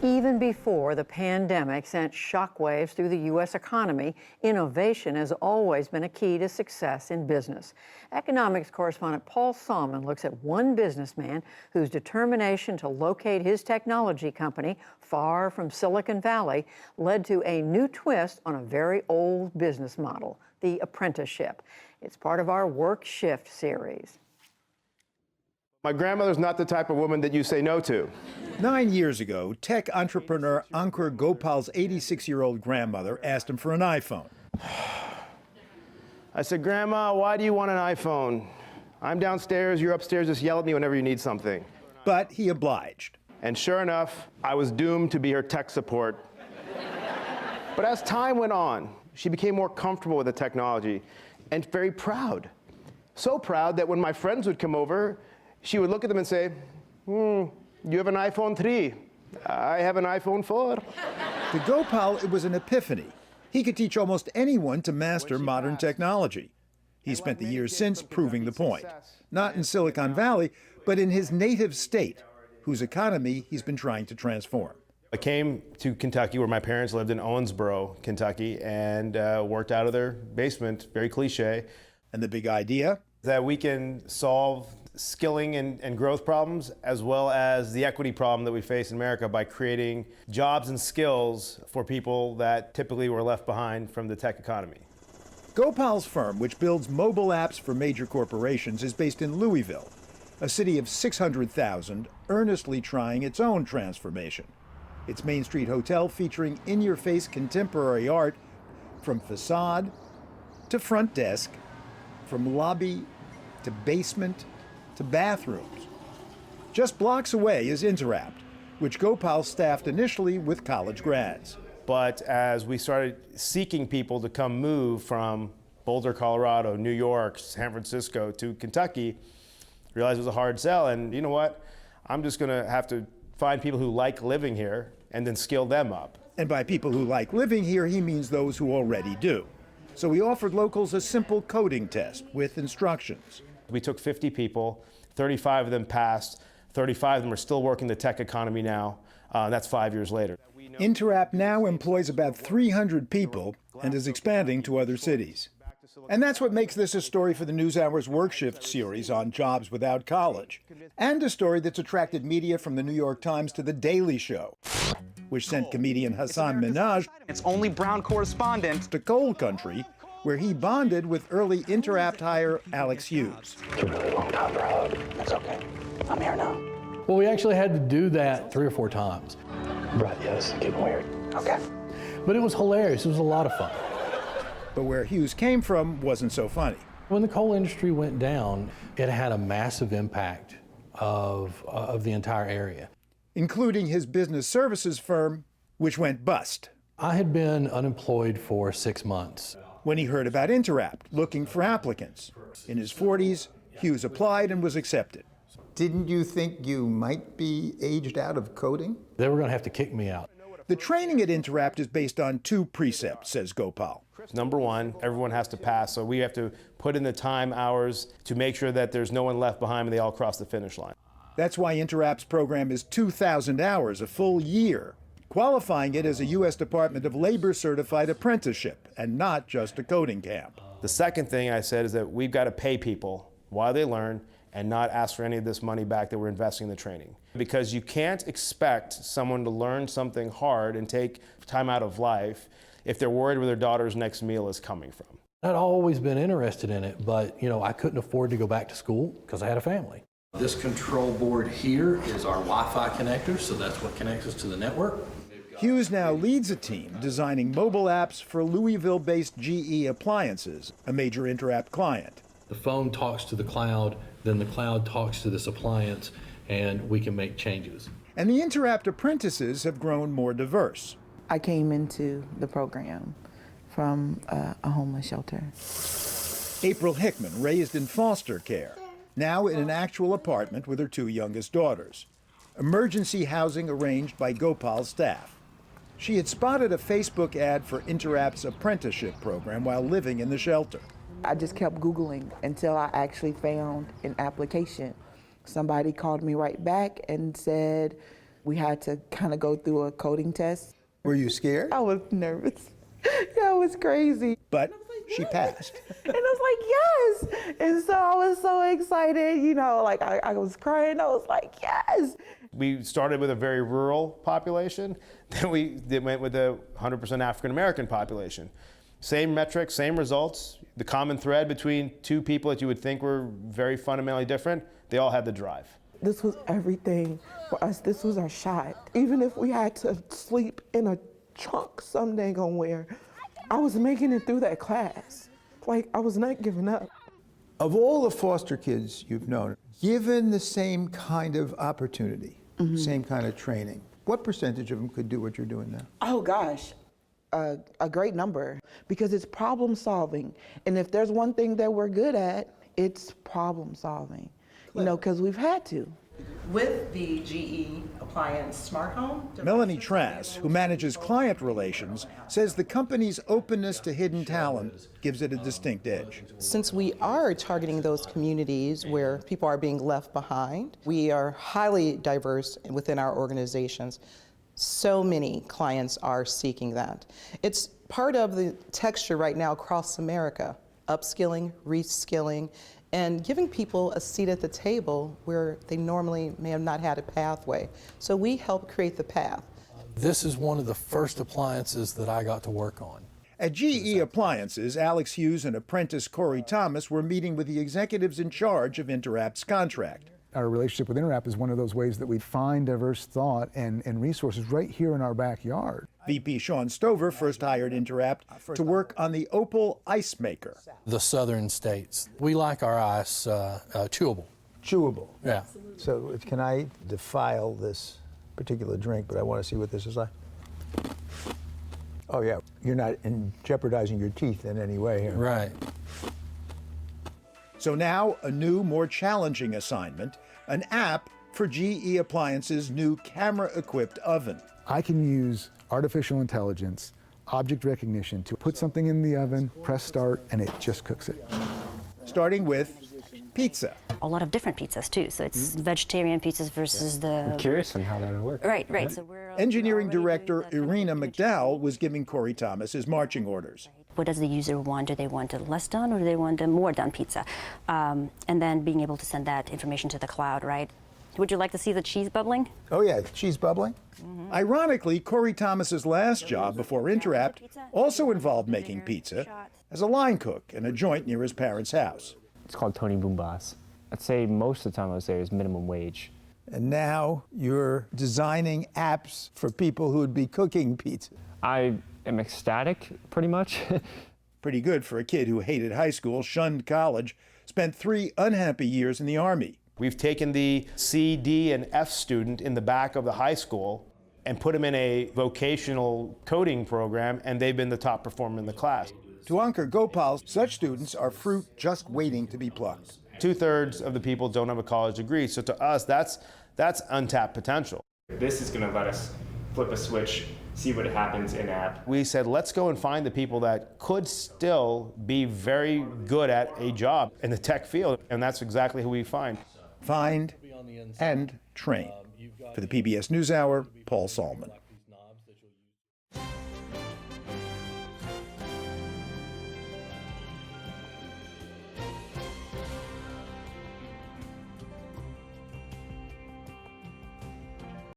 Even before the pandemic sent shockwaves through the U.S. economy, innovation has always been a key to success in business. Economics correspondent Paul Salmon looks at one businessman whose determination to locate his technology company far from Silicon Valley led to a new twist on a very old business model, the apprenticeship. It's part of our Work Shift series. My grandmother's not the type of woman that you say no to. 9 years ago, tech entrepreneur Ankur Gopal's 86-year-old grandmother asked him for an iPhone. I said, Grandma, why do you want an iPhone? I'm downstairs, you're upstairs, just yell at me whenever you need something. But he obliged. And sure enough, I was doomed to be her tech support. But as time went on, she became more comfortable with the technology and very proud. So proud that when my friends would come over, she would look at them and say, you have an iPhone 3. I have an iPhone 4. To Gopal, it was an epiphany. He could teach almost anyone to master modern technology. He spent the years since proving the point. Not in Silicon Valley, but in his native state, whose economy he's been trying to transform. I came to Kentucky, where my parents lived in Owensboro, Kentucky, and worked out of their basement, very cliche. And the big idea? That we can solve skilling and growth problems, as well as the equity problem that we face in America by creating jobs and skills for people that typically were left behind from the tech economy. Gopal's firm, which builds mobile apps for major corporations, is based in Louisville, a city of 600,000, earnestly trying its own transformation. Its Main Street hotel featuring in-your-face contemporary art from facade to front desk, from lobby to basement to bathrooms. Just blocks away is Interapt, which Gopal staffed initially with college grads. But as we started seeking people to come move from Boulder, Colorado, New York, San Francisco to Kentucky, realized it was a hard sell, and you know what? I'm just gonna have to find people who like living here and then skill them up. And by people who like living here, he means those who already do. So he offered locals a simple coding test with instructions. We took 50 people, 35 of them passed, 35 of them are still working the tech economy now. That's 5 years later. Interapt now employs about 300 people and is expanding to other cities. And that's what makes this a story for the NewsHour's Work Shift series on jobs without college, and a story that's attracted media from the New York Times to The Daily Show, which sent comedian Hasan Minhaj, its only brown correspondent, to coal country, where he bonded with early Interapt hire Alex Hughes. It's a really long time for a hug. That's okay. I'm here now. Well, we actually had to do that 3 or 4 times. Right, yeah, this is getting weird. Okay. But it was hilarious. It was a lot of fun. But where Hughes came from wasn't so funny. When the coal industry went down, it had a massive impact of the entire area, including his business services firm, which went bust. I had been unemployed for 6 months. When he heard about Interapt looking for applicants. In his 40s, Hughes applied and was accepted. Didn't you think you might be aged out of coding? They were going to have to kick me out. The training at Interapt is based on 2 precepts, says Gopal. Number one, everyone has to pass, so we have to put in the time, hours, to make sure that there's no one left behind and they all cross the finish line. That's why Interapt's program is 2,000 hours, a full year, qualifying it as a U.S. Department of Labor certified apprenticeship and not just a coding camp. The second thing I said is that we've got to pay people while they learn and not ask for any of this money back that we're investing in the training. Because you can't expect someone to learn something hard and take time out of life if they're worried where their daughter's next meal is coming from. I'd always been interested in it, but I couldn't afford to go back to school because I had a family. This control board here is our Wi-Fi connector, so that's what connects us to the network. Hughes now leads a team designing mobile apps for Louisville-based GE Appliances, a major Interapt client. The phone talks to the cloud, then the cloud talks to this appliance, and we can make changes. And the Interapt apprentices have grown more diverse. I came into the program from a homeless shelter. April Hickman, raised in foster care, now in an actual apartment with her 2 youngest daughters. Emergency housing arranged by Gopal's staff. She had spotted a Facebook ad for Interapt's apprenticeship program while living in the shelter. I just kept Googling until I actually found an application. Somebody called me right back and said, We had to kind of go through a coding test. Were you scared? I was nervous. Yeah, it was crazy. But she passed. And I was like, yes. And so I was so excited, you know, like I was crying. I was like, yes. We started with a very rural population, then we went with a 100% African American population. Same metrics, same results. The common thread between two people that you would think were very fundamentally different, they all had the drive. This was everything for us. This was our shot. Even if we had to sleep in a trunk some dang on where, I was making it through that class. Like, I was not giving up. Of all the foster kids you've known, given the same kind of opportunity, same kind of training, what percentage of them could do what you're doing now? Oh gosh, a great number, because it's problem solving. And if there's one thing that we're good at, it's problem solving, you know, because we've had to. With the GE Appliance Smart Home. Melanie Trass, who manages client relations, says the company's openness to hidden talent gives it a distinct edge. Since we are targeting those communities where people are being left behind, we are highly diverse within our organizations. So many clients are seeking that. It's part of the texture right now across America, upskilling, reskilling, and giving people a seat at the table where they normally may have not had a pathway. So we help create the path. This is one of the first appliances that I got to work on. At GE Appliances, Alex Hughes and apprentice Corey Thomas were meeting with the executives in charge of Interapt's contract. Our relationship with Interapt is one of those ways that we find diverse thought and resources right here in our backyard. VP Sean Stover first hired Interapt to work on the Opal Ice Maker. The southern states, we like our ice chewable. Chewable. Yeah. So can I defile this particular drink, but I want to see what this is like? Oh yeah, you're not jeopardizing your teeth in any way here. Right. So now a new, more challenging assignment, an app for GE Appliances' new camera-equipped oven. I can use artificial intelligence, object recognition to put something in the oven, press start, and it just cooks it. Starting with pizza. A lot of different pizzas too, so it's vegetarian pizzas versus the... I'm curious on how that would work. Right, right. So we're Engineering director Irina McDowell was giving Corey Thomas his marching orders. What does the user want? Do they want a less done or do they want a more done pizza? And then being able to send that information to the cloud, right? Would you like to see the cheese bubbling? Oh yeah, cheese bubbling? Ironically, Corey Thomas's last job before Interapt also involved making pizza as a line cook in a joint near his parents' house. It's called Tony Boomba's. I'd say most of the time I was there is minimum wage. And now you're designing apps for people who would be cooking pizza. I am ecstatic, pretty much. Pretty good for a kid who hated high school, shunned college, spent 3 unhappy years in the Army. We've taken the C, D, and F student in the back of the high school and put them in a vocational coding program, and they've been the top performer in the class. To Ankur Gopal, such students are fruit just waiting to be plucked. 2/3 of the people don't have a college degree, so to us, that's untapped potential. This is going to let us flip a switch, see what happens in app. We said, let's go and find the people that could still be very good at a job in the tech field, and that's exactly who we find. Find and train. For the PBS NewsHour, Paul Salman.